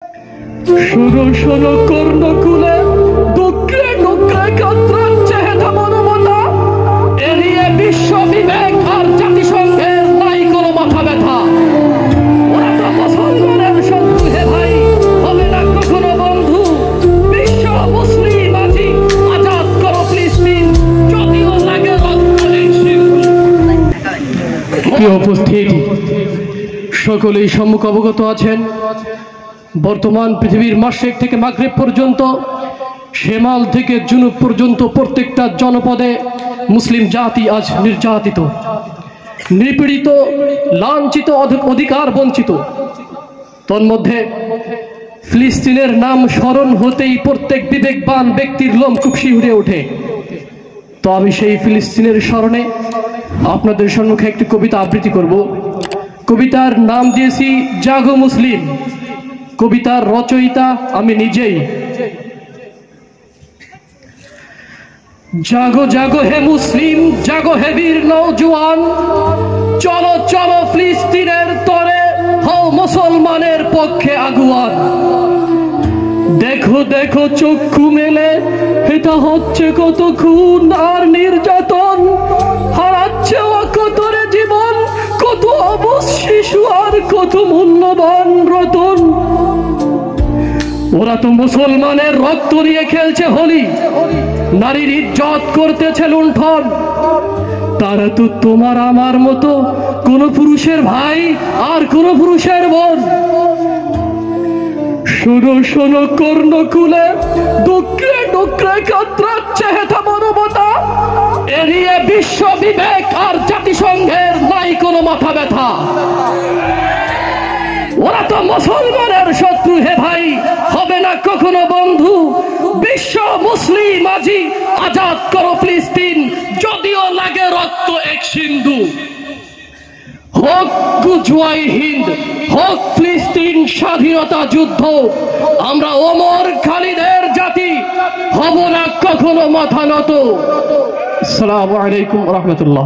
শোনো শোনো কর্ণকুলে দুঃখে দুঃখে কাতরাচ্ছে হেথা মানবতা, এড়িয়ে বিশ্ব বিবেক আর জাতিসংঘের নাই কোনো মাথা ব্যথা। ওরা তো মুসলমানের শত্রু হে ভাই, হবে না কখনো বন্ধু। বিশ্ব মুসলিম আজি আজাদ করো ফিলিস্তিন, যদিও লাগে রক্তের সিন্ধু। প্রিয় উপস্থিতি, সকলেই সম্মুখ অবগত আছেন, বর্তমান পৃথিবীর মাশরিক থেকে মাগরিব পর্যন্ত, শিমাল থেকে জুনুব পর্যন্ত প্রত্যেকটা জনপদে মুসলিম জাতি আজ নির্যাতিত, নিপীড়িত, লাঞ্ছিত, অধিকার বঞ্চিত। তন্মধ্যে ফিলিস্তিনের নাম স্মরণ হতেই প্রত্যেক বিবেকবান ব্যক্তির লোমকূপ শিহরে ওঠে। তো আমি সেই ফিলিস্তিনের স্মরণে আপনাদের সম্মুখে একটি কবিতা আবৃত্তি করব। কবিতার নাম দিয়েছি জাগো মুসলিম। কবিতার রচয়িতা আমি নিজেই। জাগো জাগো হে মুসলিম, জাগো হে বীর নওজোয়ান, চলো চলো ফিলিস্তিনের তরে, হও মুসলমানের পক্ষে আগুয়ান। দেখো দেখো চক্ষু মেলে, এটা হচ্ছে কত খুন আর নির্যাতন, হারাচ্ছে অকতরে জীবন, কত অবশ শিশু আর কত মূল্যবান রতন। ওরা তো মুসলমানের রক্ত নিয়ে খেলছে হোলি, নারীর ইজ্জত করতেছে লুণ্ঠন। তারা তো তোমার আমার মতো কোন পুরুষের ভাই আর কোন পুরুষের বোন। শোনো শোনো কর্ণকুলে দুঃখে দুঃখে কাতরাচ্ছে হেথা মানবতা, এড়িয়ে বিশ্ব বিবেক আর জাতিসংঘের নাই কোনো মাথা ব্যথা। ওরা তো মুসলমানের শত্রু হে ভাই, হবে না কখনো বন্ধু। বিশ্ব মুসলিম আজি আজাদ করো ফিলিস্তিন, যদিও লাগে রক্ত এক সিন্ধু। হোক জয় হিন্দ, হোক ফিলিস্তিন স্বাধীনতা যুদ্ধ, আমরা ওমর খালিদের জাতি, হব না কখনো মাথা নত। আসসালামু আলাইকুম ওয়া রাহমাতুল্লাহ।